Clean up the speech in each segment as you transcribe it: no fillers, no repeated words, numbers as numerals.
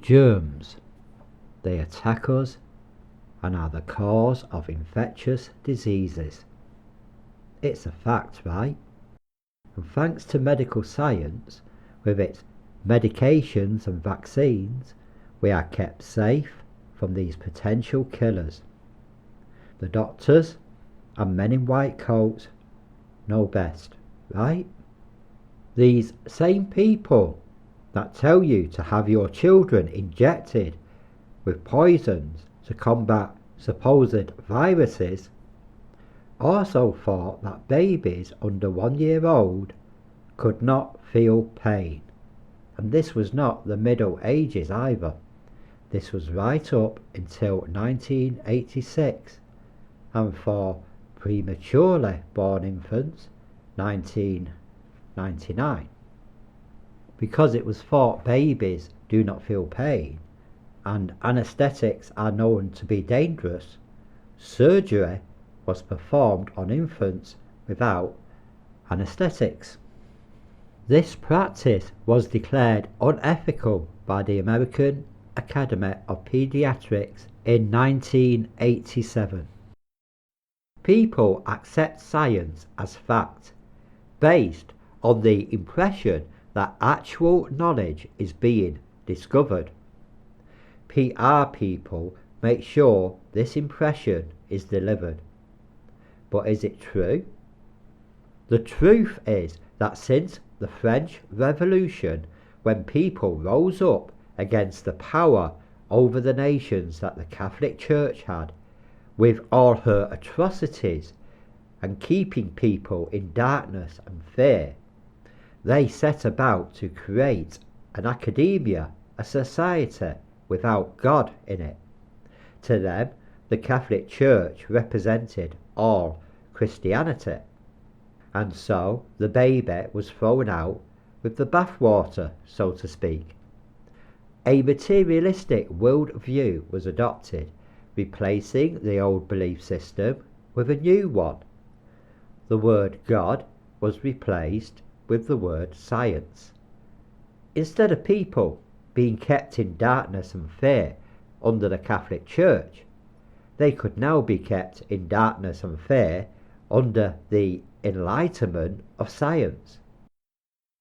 Germs. They attack us and are the cause of infectious diseases. It's a fact, right? And thanks to medical science, with its medications and vaccines, we are kept safe from these potential killers. The doctors and men in white coats know best, right? These same people that tell you to have your children injected with poisons to combat supposed viruses also thought that babies under 1 year old could not feel pain. And this was not the Middle Ages either. This was right up until 1986, and for prematurely born infants, 1999. Because it was thought babies do not feel pain, and anaesthetics are known to be dangerous, surgery was performed on infants without anaesthetics. This practice was declared unethical by the American Academy of Pediatrics in 1987. People accept science as fact, based on the impression that actual knowledge is being discovered. PR people make sure this impression is delivered. But is it true? The truth is that since the French Revolution, when people rose up against the power over the nations that the Catholic Church had, with all her atrocities and keeping people in darkness and fear, they set about to create an academia, a society without God in it. To them, the Catholic Church represented all Christianity, and so the baby was thrown out with the bathwater, so to speak. A materialistic world view was adopted, replacing the old belief system with a new one. The word God was replaced with the word science. Instead of people being kept in darkness and fear under the Catholic Church, they could now be kept in darkness and fear under the enlightenment of science.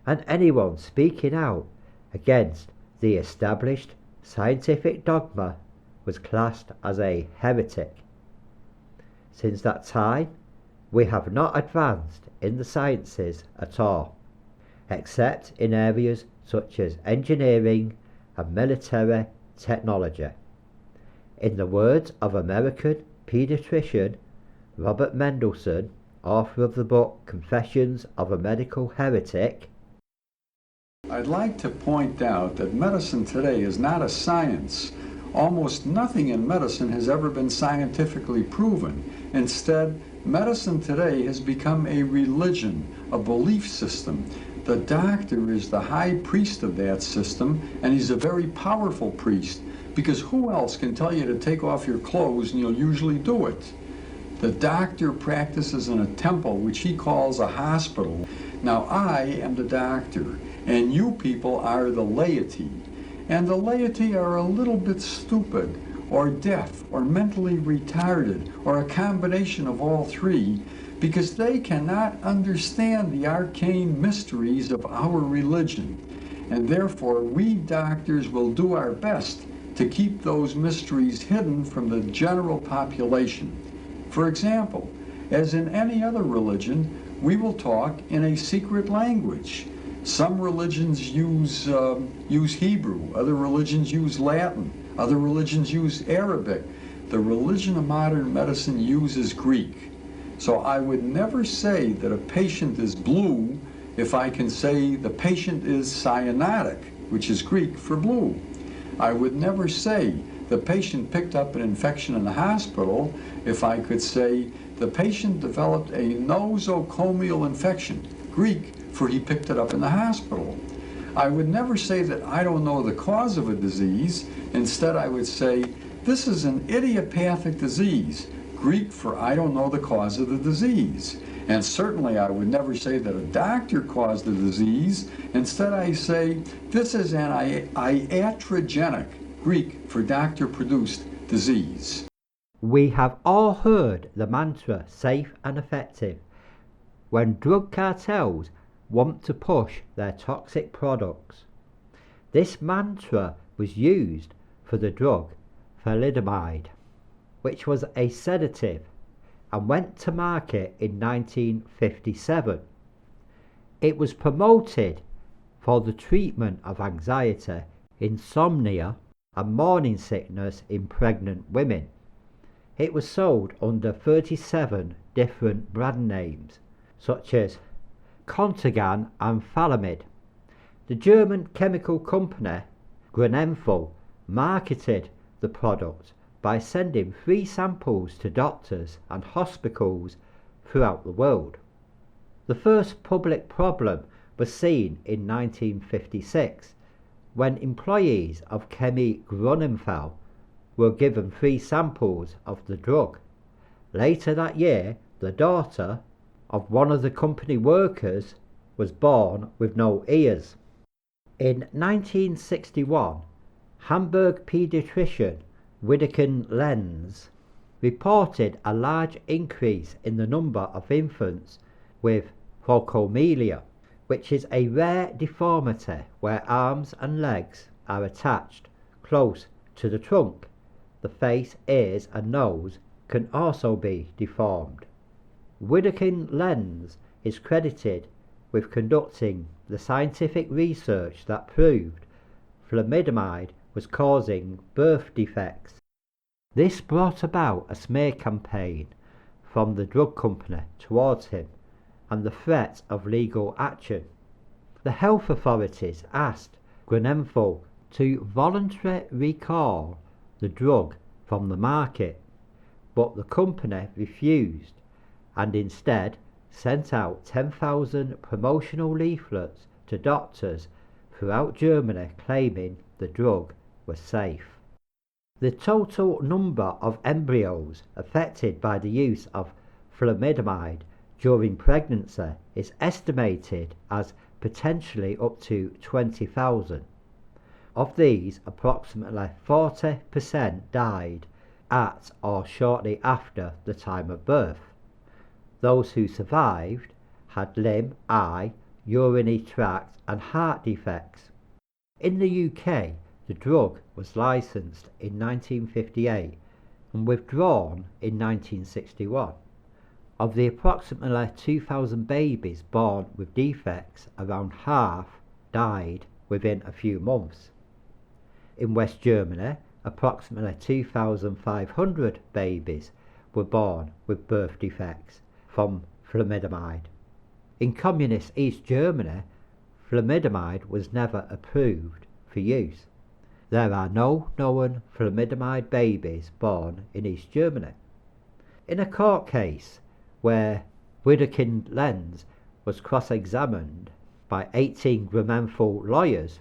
And anyone speaking out against the established scientific dogma was classed as a heretic. Since that time, we have not advanced in the sciences at all, except in areas such as engineering and military technology. In the words of American pediatrician Robert Mendelsohn, author of the book Confessions of a Medical Heretic, I'd like to point out that medicine today is not a science. Almost nothing in medicine has ever been scientifically proven. Instead, medicine today has become a religion, a belief system. The doctor is the high priest of that system, and he's a very powerful priest, because who else can tell you to take off your clothes and you'll usually do it? The doctor practices in a temple, which he calls a hospital. Now I am the doctor, and you people are the laity. And the laity are a little bit stupid, or deaf, or mentally retarded, or a combination of all three, because they cannot understand the arcane mysteries of our religion. And therefore, we doctors will do our best to keep those mysteries hidden from the general population. For example, as in any other religion, we will talk in a secret language. Some religions use Hebrew, other religions use Latin, other religions use Arabic. The religion of modern medicine uses Greek. So I would never say that a patient is blue if I can say the patient is cyanotic, which is Greek for blue. I would never say the patient picked up an infection in the hospital if I could say the patient developed a nosocomial infection, Greek for he picked it up in the hospital. I would never say that I don't know the cause of a disease. Instead, I would say this is an idiopathic disease, Greek for I don't know the cause of the disease. And certainly I would never say that a doctor caused the disease. Instead I say this is an iatrogenic, Greek for doctor-produced disease. We have all heard the mantra safe and effective when drug cartels want to push their toxic products. This mantra was used for the drug thalidomide, which was a sedative and went to market in 1957. It was promoted for the treatment of anxiety, insomnia, and morning sickness in pregnant women. It was sold under 37 different brand names, such as Contagion and Phalamid. The German chemical company Grünenthal marketed the product by sending free samples to doctors and hospitals throughout the world. The first public problem was seen in 1956 when employees of Chemie Grünenthal were given free samples of the drug. Later that year, the daughter of one of the company workers was born with no ears. In 1961, Hamburg pediatrician Wideken Lenz reported a large increase in the number of infants with colpomelia, which is a rare deformity where arms and legs are attached close to the trunk. The face, ears and nose can also be deformed. Wideken Lenz is credited with conducting the scientific research that proved thalidomide was causing birth defects. This brought about a smear campaign from the drug company towards him and the threat of legal action. The health authorities asked Grünenthal to voluntarily recall the drug from the market, but the company refused and instead sent out 10,000 promotional leaflets to doctors throughout Germany claiming the drug was safe. The total number of embryos affected by the use of thalidomide during pregnancy is estimated as potentially up to 20,000. Of these, approximately 40% died at or shortly after the time of birth. Those who survived had limb, eye, urinary tract and heart defects. In the UK, the drug was licensed in 1958 and withdrawn in 1961. Of the approximately 2,000 babies born with defects, around half died within a few months. In West Germany, approximately 2,500 babies were born with birth defects from thalidomide. In communist East Germany, thalidomide was never approved for use. There are no known thalidomide babies born in East Germany. In a court case where Wideken Lenz was cross-examined by 18 Grünenthal lawyers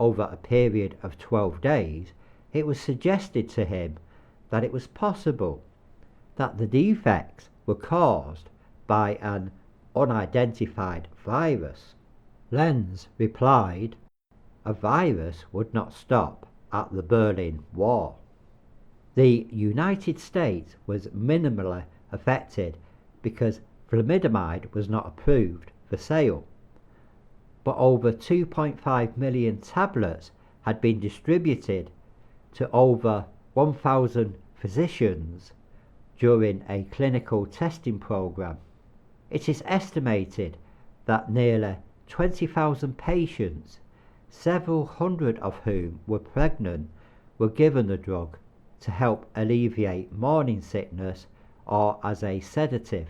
over a period of 12 days, it was suggested to him that it was possible that the defects were caused by an unidentified virus. Lenz replied, a virus would not stop at the Berlin Wall. The United States was minimally affected because thalidomide was not approved for sale, but over 2.5 million tablets had been distributed to over 1,000 physicians during a clinical testing program. It is estimated that nearly 20,000 patients, several hundred of whom were pregnant, were given the drug to help alleviate morning sickness or as a sedative,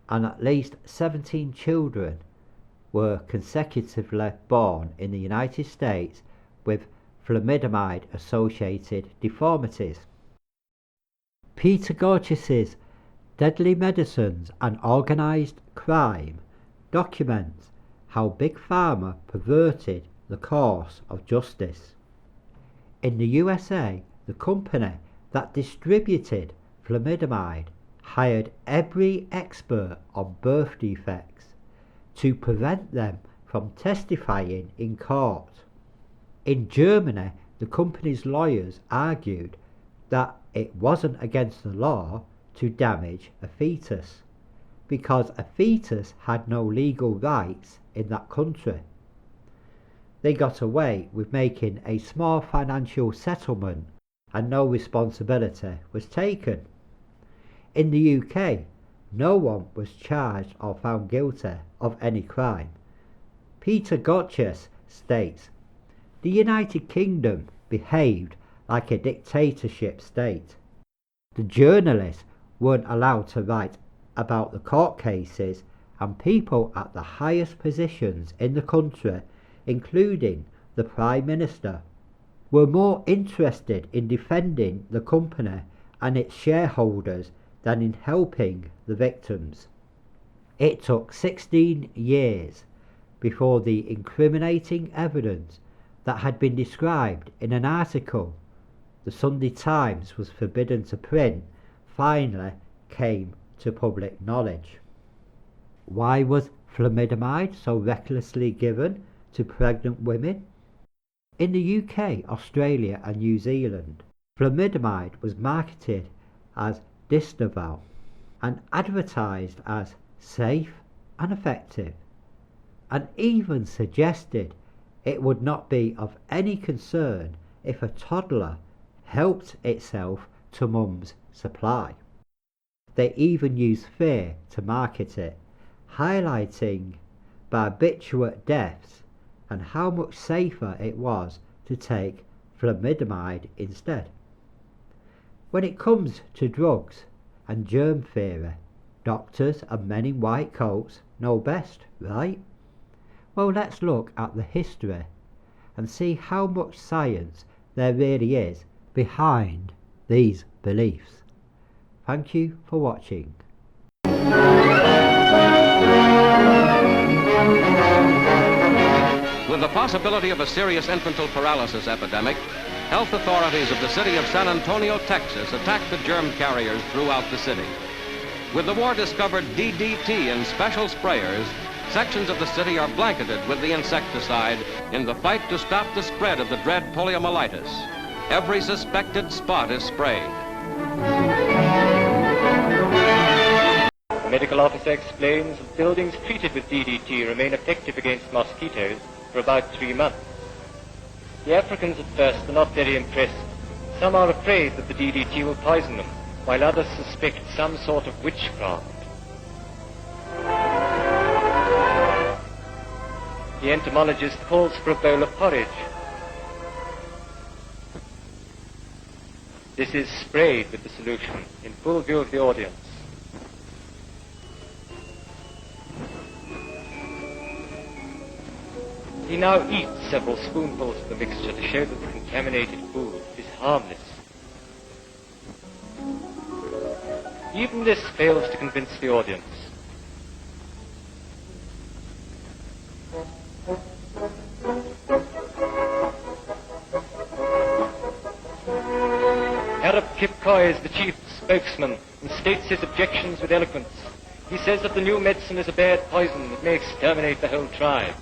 and at least 17 children were consecutively born in the United States with thalidomide associated deformities. Peter Gorge's Deadly Medicines and Organized Crime documents how Big Pharma perverted the course of justice. In the USA, the company that distributed thalidomide hired every expert on birth defects to prevent them from testifying in court. In Germany, the company's lawyers argued that it wasn't against the law to damage a fetus, because a fetus had no legal rights in that country. They got away with making a small financial settlement and no responsibility was taken. In the UK, no one was charged or found guilty of any crime. Peter Gotches states, "The United Kingdom behaved like a dictatorship state. The journalists weren't allowed to write about the court cases, and people at the highest positions in the country, including the Prime Minister, were more interested in defending the company and its shareholders than in helping the victims." It took 16 years before the incriminating evidence that had been described in an article the Sunday Times was forbidden to print finally came to public knowledge. Why was thalidomide so recklessly given to pregnant women? In the UK, Australia and New Zealand, thalidomide was marketed as Distaval and advertised as safe and effective, and even suggested it would not be of any concern if a toddler helped itself to mum's supply. They even used fear to market it, highlighting barbiturate deaths and how much safer it was to take thalidomide instead. When it comes to drugs and germ theory, doctors and men in white coats know best, right? Well, let's look at the history and see how much science there really is behind these beliefs. Thank you for watching. With the possibility of a serious infantile paralysis epidemic, health authorities of the city of San Antonio, Texas, attacked the germ carriers throughout the city. With the war-discovered DDT in special sprayers, sections of the city are blanketed with the insecticide in the fight to stop the spread of the dread poliomyelitis. Every suspected spot is sprayed. The medical officer explains that buildings treated with DDT remain effective against mosquitoes for about 3 months. The Africans at first are not very impressed. Some are afraid that the DDT will poison them, while others suspect some sort of witchcraft. The entomologist calls for a bowl of porridge. This is sprayed with the solution in full view of the audience. He now eats several spoonfuls of the mixture to show that the contaminated food is harmless. Even this fails to convince the audience. Arab Kipkoy is the chief spokesman and states his objections with eloquence. He says that the new medicine is a bad poison that may exterminate the whole tribe.